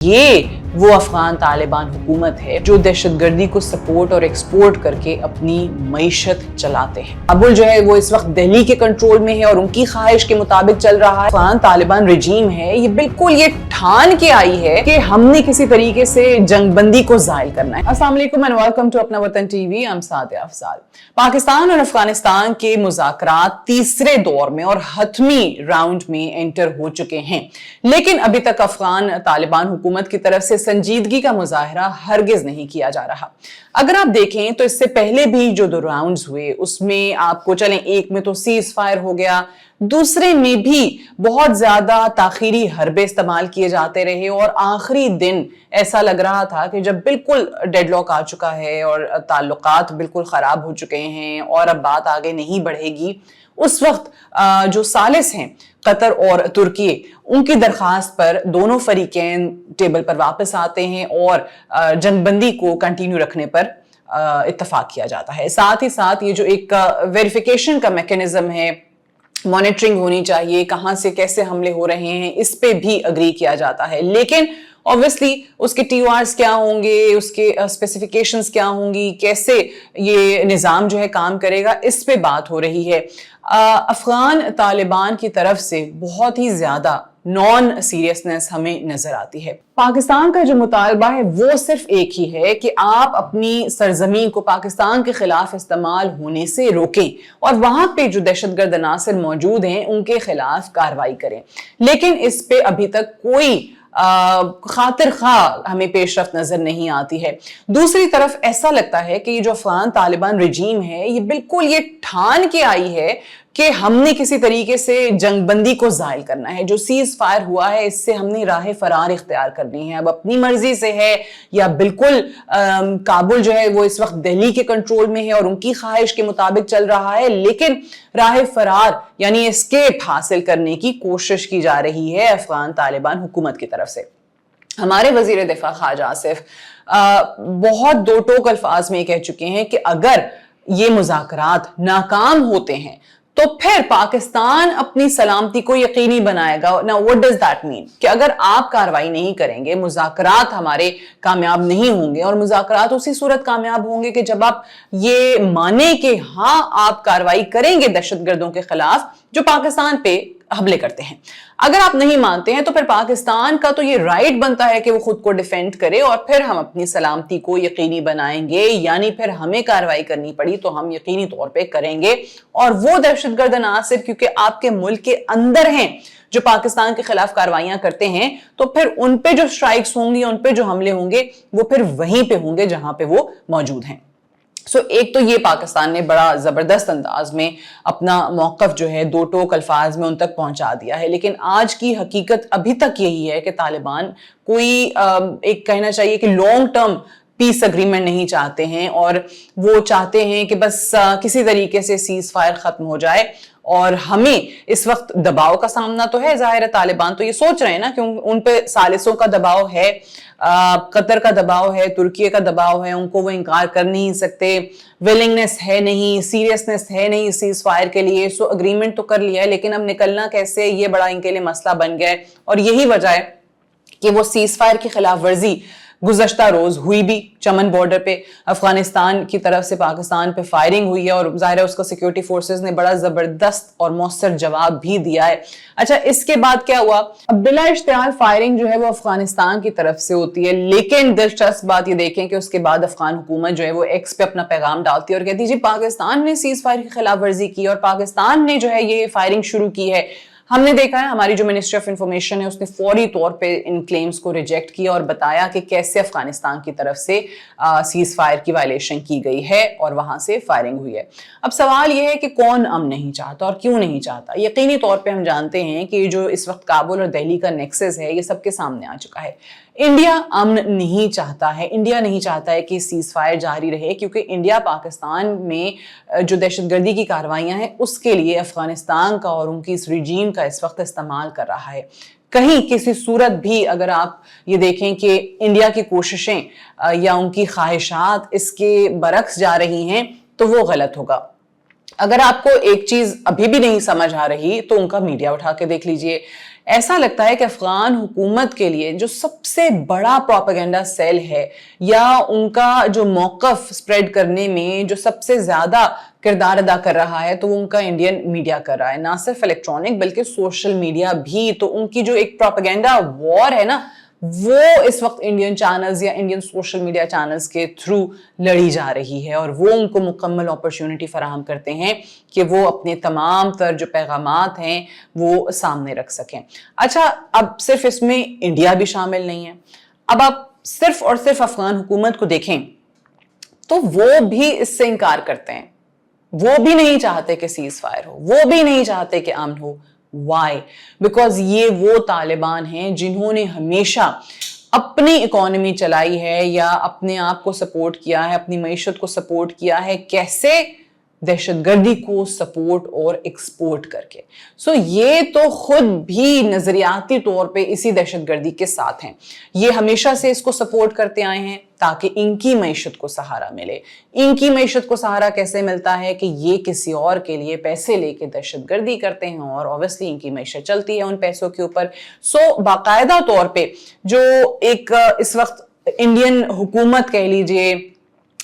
یہ وہ افغان طالبان حکومت ہے جو دہشت گردی کو سپورٹ اور ایکسپورٹ کر کے اپنی معیشت چلاتے ہیں۔ کابل جو ہے وہ اس وقت دہلی کے کنٹرول میں ہے اور ان کی خواہش کے مطابق چل رہا ہے۔ افغان طالبان رجیم ہے یہ بالکل یہ ٹھان کے آئی ہے کہ ہم نے کسی طریقے سے جنگ بندی کو زائل کرنا ہے۔ السلام علیکم اینڈ ویلکم ٹو اپنا وطن TV. I'm Sadia Afzal. Pakistan اور افغانستان کے مذاکرات تیسرے دور میں اور حتمی راؤنڈ میں انٹر ہو چکے ہیں، لیکن ابھی تک افغان طالبان حکومت کی طرف سے سنجیدگی کا مظاہرہ ہرگز نہیں کیا جا رہا۔ اگر آپ دیکھیں تو اس سے پہلے بھی جو دو راؤنڈز ہوئے اس میں آپ کو چلیں ایک میں تو سیز فائر ہو گیا، دوسرے میں بھی بہت زیادہ تاخیری حربے استعمال کیے جاتے رہے اور آخری دن ایسا لگ رہا تھا کہ جب بالکل ڈیڈ لاک آ چکا ہے اور تعلقات بالکل خراب ہو چکے ہیں اور اب بات آگے نہیں بڑھے گی، اس وقت جو ثالث ہیں قطر اور ترکی، ان کی درخواست پر دونوں فریقین ٹیبل پر واپس آتے ہیں اور جنگ بندی کو کنٹینیو رکھنے پر اتفاق کیا جاتا ہے۔ ساتھ ہی ساتھ یہ جو ایک ویریفیکیشن کا میکینزم ہے، مانیٹرنگ ہونی چاہیے، کہاں سے کیسے حملے ہو رہے ہیں، اس پہ بھی اگری کیا جاتا ہے، لیکن obviously اس کے ٹی او آرز کیا ہوں گے، اس کے اسپیسیفیکیشنز کیا ہوں گی، کیسے یہ نظام جو ہے کام کرے گا، اس پہ بات ہو رہی ہے۔ افغان طالبان کی طرف سے بہت ہی زیادہ نان سیریسنس ہمیں نظر آتی ہے۔ پاکستان کا جو مطالبہ ہے وہ صرف ایک ہی ہے کہ آپ اپنی سرزمین کو پاکستان کے خلاف استعمال ہونے سے روکیں اور وہاں پہ جو دہشت گرد عناصر موجود ہیں ان کے خلاف کارروائی کریں، لیکن اس پہ ابھی تک کوئی خاطر خواہ ہمیں پیش رفت نظر نہیں آتی ہے۔ دوسری طرف ایسا لگتا ہے کہ یہ جو افغان طالبان رجیم ہے یہ بالکل یہ ٹھان کے آئی ہے کہ ہم نے کسی طریقے سے جنگ بندی کو زائل کرنا ہے۔ جو سیز فائر ہوا ہے اس سے ہم نے راہ فرار اختیار کرنی ہے، اب اپنی مرضی سے ہے یا بالکل کابل جو ہے وہ اس وقت دہلی کے کنٹرول میں ہے اور ان کی خواہش کے مطابق چل رہا ہے، لیکن راہ فرار یعنی اسکیپ حاصل کرنے کی کوشش کی جا رہی ہے افغان طالبان حکومت کی طرف سے۔ ہمارے وزیر دفاع خواجہ آصف بہت دو ٹوک الفاظ میں کہہ چکے ہیں کہ اگر یہ مذاکرات ناکام ہوتے ہیں تو پھر پاکستان اپنی سلامتی کو یقینی بنائے گا۔ Now what does that mean؟ کہ اگر آپ کارروائی نہیں کریں گے، مذاکرات ہمارے کامیاب نہیں ہوں گے، اور مذاکرات اسی صورت کامیاب ہوں گے کہ جب آپ یہ مانیں کہ ہاں آپ کارروائی کریں گے دہشت گردوں کے خلاف جو پاکستان پہ حملے کرتے ہیں۔ اگر آپ نہیں مانتے ہیں تو پھر پاکستان کا تو یہ رائٹ بنتا ہے کہ وہ خود کو ڈیفینڈ کرے اور پھر ہم اپنی سلامتی کو یقینی بنائیں گے، یعنی پھر ہمیں کارروائی کرنی پڑی تو ہم یقینی طور پہ کریں گے، اور وہ دہشت گرد عناصر کیونکہ آپ کے ملک کے اندر ہیں جو پاکستان کے خلاف کارروائیاں کرتے ہیں، تو پھر ان پہ جو سٹرائکس ہوں گی، ان پہ جو حملے ہوں گے وہ پھر وہیں پہ ہوں گے جہاں پہ وہ موجود ہیں۔ ایک تو یہ پاکستان نے بڑا زبردست انداز میں اپنا موقف جو ہے دو ٹوک الفاظ میں ان تک پہنچا دیا ہے، لیکن آج کی حقیقت ابھی تک یہی ہے کہ طالبان کوئی ایک کہنا چاہیے کہ لانگ ٹرم پیس اگریمنٹ نہیں چاہتے ہیں، اور وہ چاہتے ہیں کہ بس کسی طریقے سے سیز فائر ختم ہو جائے۔ اور ہمیں اس وقت دباؤ کا سامنا تو ہے، ظاہر ہے طالبان تو یہ سوچ رہے ہیں نا کہ ان پہ ثالثوں کا دباؤ ہے، قطر کا دباؤ ہے، ترکی کا دباؤ ہے، ان کو وہ انکار کر نہیں سکتے، ویلنگنس ہے نہیں، سیریسنس ہے نہیں سیز فائر کے لیے، سو اگریمنٹ تو کر لیا ہے لیکن اب نکلنا کیسے، یہ بڑا ان کے لیے مسئلہ بن گیا ہے۔ اور یہی وجہ ہے کہ وہ سیز فائر کی خلاف ورزی گزشتہ روز ہوئی بھی، چمن بارڈر پہ افغانستان کی طرف سے پاکستان پہ فائرنگ ہوئی ہے اور ظاہر ہے اس کا سیکیورٹی فورسز نے بڑا زبردست اور مؤثر جواب بھی دیا ہے۔ اچھا، اس کے بعد کیا ہوا؟ اب بلا اشتعال فائرنگ جو ہے وہ افغانستان کی طرف سے ہوتی ہے، لیکن دلچسپ بات یہ دیکھیں کہ اس کے بعد افغان حکومت جو ہے وہ ایکس پہ اپنا پیغام ڈالتی ہے اور کہتی ہے جی پاکستان نے سیز فائر کی خلاف ورزی کی اور پاکستان نے جو ہے یہ فائرنگ شروع کی ہے۔ ہم نے دیکھا ہے ہماری جو منسٹری آف انفارمیشن ہے اس نے فوری طور پہ ان کلیمز کو ریجیکٹ کیا اور بتایا کہ کیسے افغانستان کی طرف سے سیز فائر کی وائلیشن کی گئی ہے اور وہاں سے فائرنگ ہوئی ہے۔ اب سوال یہ ہے کہ کون امن نہیں چاہتا اور کیوں نہیں چاہتا؟ یقینی طور پہ ہم جانتے ہیں کہ جو اس وقت کابل اور دہلی کا نیکسس ہے یہ سب کے سامنے آ چکا ہے۔ انڈیا امن نہیں چاہتا ہے، انڈیا نہیں چاہتا ہے کہ سیز فائر جاری رہے، کیونکہ انڈیا پاکستان میں جو دہشت گردی کی کارروائیاں ہیں اس کے لیے افغانستان کا اور ان کی اس رجیم کا اس وقت استعمال کر رہا ہے۔ کہیں کسی صورت بھی اگر آپ یہ دیکھیں کہ انڈیا کی کوششیں یا ان کی خواہشات اس کے برعکس جا رہی ہیں تو وہ غلط ہوگا۔ اگر آپ کو ایک چیز ابھی بھی نہیں سمجھ آ رہی تو ان کا میڈیا اٹھا کے دیکھ لیجئے۔ ایسا لگتا ہے کہ افغان حکومت کے لیے جو سب سے بڑا پروپیگنڈا سیل ہے یا ان کا جو موقف سپریڈ کرنے میں جو سب سے زیادہ کردار ادا کر رہا ہے تو وہ ان کا انڈین میڈیا کر رہا ہے، نہ صرف الیکٹرانک بلکہ سوشل میڈیا بھی. تو ان کی جو ایک پروپیگنڈا وار ہے نا وہ اس وقت انڈین چینلز یا انڈین سوشل میڈیا چینلز کے تھرو لڑی جا رہی ہے، اور وہ ان کو مکمل اپرچونٹی فراہم کرتے ہیں کہ وہ اپنے تمام تر جو پیغامات ہیں وہ سامنے رکھ سکیں. اچھا، اب صرف اس میں انڈیا بھی شامل نہیں ہے. اب آپ صرف اور صرف افغان حکومت کو دیکھیں تو وہ بھی اس سے انکار کرتے ہیں، وہ بھی نہیں چاہتے کہ سیز فائر ہو، وہ بھی نہیں چاہتے کہ امن ہو. Why? Because یہ وہ طالبان ہیں جنہوں نے ہمیشہ اپنی اکانومی چلائی ہے یا اپنے آپ کو سپورٹ کیا ہے، اپنی معیشت کو سپورٹ کیا ہے، کیسے؟ دہشت گردی کو سپورٹ اور ایکسپورٹ کر کے. سو یہ تو خود بھی نظریاتی طور پہ اسی دہشت گردی کے ساتھ ہیں. یہ ہمیشہ سے اس کو سپورٹ کرتے آئے ہیں تاکہ ان کی معیشت کو سہارا ملے. ان کی معیشت کو سہارا کیسے ملتا ہے کہ یہ کسی اور کے لیے پیسے لے کے دہشت گردی کرتے ہیں اور اوبویسلی ان کی معیشت چلتی ہے ان پیسوں کے اوپر. سو باقاعدہ طور پہ جو ایک اس وقت انڈین حکومت کہہ لیجئے،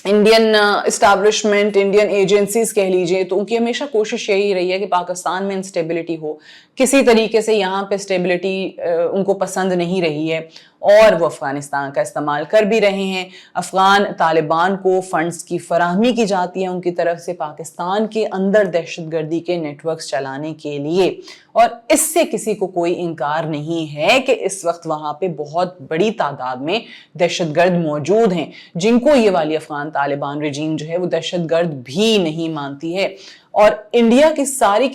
انڈین اسٹیبلشمنٹ، انڈین ایجنسیز کہہ لیجئے، تو ان کی ہمیشہ کوشش یہی رہی ہے کہ پاکستان میں انسٹیبلٹی ہو. کسی طریقے سے یہاں پہ اسٹیبلٹی ان کو پسند نہیں رہی ہے اور وہ افغانستان کا استعمال کر بھی رہے ہیں. افغان طالبان کو فنڈز کی فراہمی کی جاتی ہے ان کی طرف سے پاکستان کے اندر دہشت گردی کے نیٹ ورکس چلانے کے لیے، اور اس سے کسی کو کوئی انکار نہیں ہے کہ اس وقت وہاں پہ بہت بڑی تعداد میں دہشت گرد موجود ہیں جن کو یہ والی افغان طالبان رجیم جو ہے وہ دہشت گرد بھی نہیں مانتی ہے. اور انڈیا کی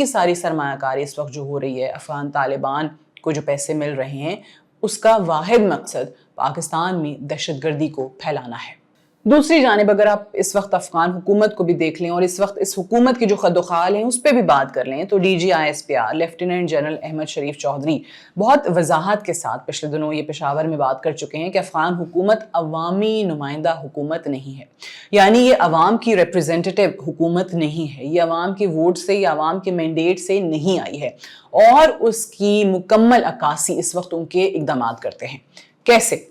ساری سرمایہ کاری اس وقت جو ہو رہی ہے، افغان طالبان کو جو پیسے مل رہے ہیں، اس کا واحد مقصد پاکستان میں دہشت گردی کو پھیلانا ہے. دوسری جانب اگر آپ اس وقت افغان حکومت کو بھی دیکھ لیں اور اس وقت اس حکومت کی جو خد و خال ہیں اس پہ بھی بات کر لیں، تو DG ISPR lieutenant general Ahmed Sharif Chaudhry بہت وضاحت کے ساتھ پچھلے دنوں یہ پشاور میں بات کر چکے ہیں کہ افغان حکومت عوامی نمائندہ حکومت نہیں ہے. یعنی یہ عوام کی ریپریزنٹیٹیو حکومت نہیں ہے، یہ عوام کے ووٹ سے یا عوام کے مینڈیٹ سے نہیں آئی ہے، اور اس کی مکمل عکاسی اس وقت ان کے اقدامات کرتے ہیں. کیسے؟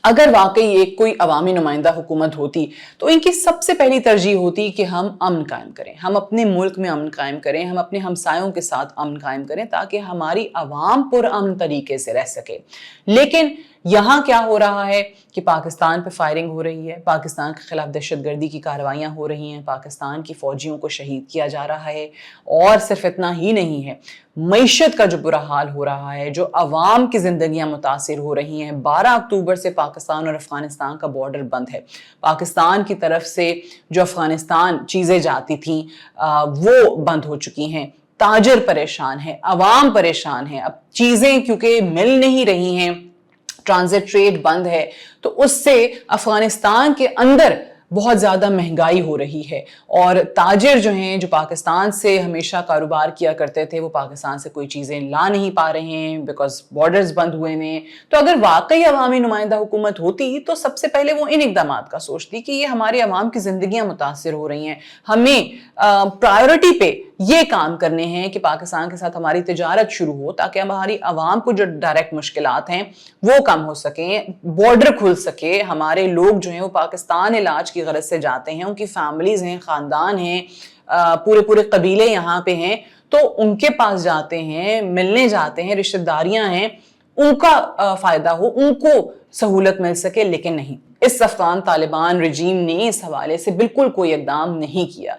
اگر واقعی ایک کوئی عوامی نمائندہ حکومت ہوتی تو ان کی سب سے پہلی ترجیح ہوتی کہ ہم امن قائم کریں، ہم اپنے ملک میں امن قائم کریں، ہم اپنے ہمسایوں کے ساتھ امن قائم کریں تاکہ ہماری عوام پر امن طریقے سے رہ سکے. لیکن یہاں کیا ہو رہا ہے کہ پاکستان پہ فائرنگ ہو رہی ہے، پاکستان کے خلاف دہشت گردی کی کارروائیاں ہو رہی ہیں، پاکستان کی فوجیوں کو شہید کیا جا رہا ہے، اور صرف اتنا ہی نہیں ہے، معیشت کا جو برا حال ہو رہا ہے، جو عوام کی زندگیاں متاثر ہو رہی ہیں. 12 اکتوبر سے پاکستان اور افغانستان کا بارڈر بند ہے. پاکستان کی طرف سے جو افغانستان چیزیں جاتی تھیں وہ بند ہو چکی ہیں. تاجر پریشان ہیں، عوام پریشان ہیں. اب چیزیں کیونکہ مل نہیں رہی ہیں، ٹرانزٹ ٹریڈ بند ہے، تو اس سے افغانستان کے اندر بہت زیادہ مہنگائی ہو رہی ہے، اور تاجر جو ہیں جو پاکستان سے ہمیشہ کاروبار کیا کرتے تھے وہ پاکستان سے کوئی چیزیں لا نہیں پا رہے ہیں بیکاز بارڈرز بند ہوئے ہیں. تو اگر واقعی عوامی نمائندہ حکومت ہوتی تو سب سے پہلے وہ ان اقدامات کا سوچتی کہ یہ ہمارے عوام کی زندگیاں متاثر ہو رہی ہیں، ہمیں پرائیورٹی پہ یہ کام کرنے ہیں کہ پاکستان کے ساتھ ہماری تجارت شروع ہو تاکہ ہماری عوام کو جو ڈائریکٹ مشکلات ہیں وہ کم ہو سکیں، بارڈر کھل سکے، ہمارے لوگ جو ہیں وہ پاکستان علاج کی غرض سے جاتے ہیں، ان کی فیملیز ہیں، خاندان ہیں، پورے قبیلے یہاں پہ ہیں، تو ان کے پاس جاتے ہیں، ملنے جاتے ہیں، رشتہ داریاں ہیں، ان کا فائدہ ہو، ان کو سہولت مل سکے. لیکن نہیں، اس افغان طالبان رجیم نے اس حوالے سے بالکل کوئی اقدام نہیں کیا.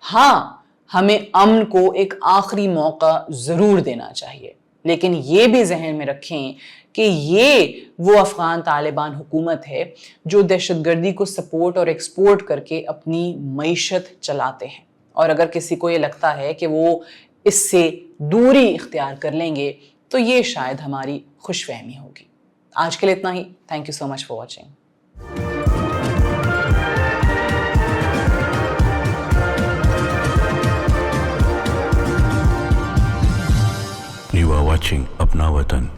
ہاں، ہمیں امن کو ایک آخری موقع ضرور دینا چاہیے، لیکن یہ بھی ذہن میں رکھیں کہ یہ وہ افغان طالبان حکومت ہے جو دہشت گردی کو سپورٹ اور ایکسپورٹ کر کے اپنی معیشت چلاتے ہیں. اور اگر کسی کو یہ لگتا ہے کہ وہ اس سے دوری اختیار کر لیں گے تو یہ شاید ہماری خوش فہمی ہوگی. آج کے لیے اتنا ہی. Thank you so much for watching. You are watching Apna Watan.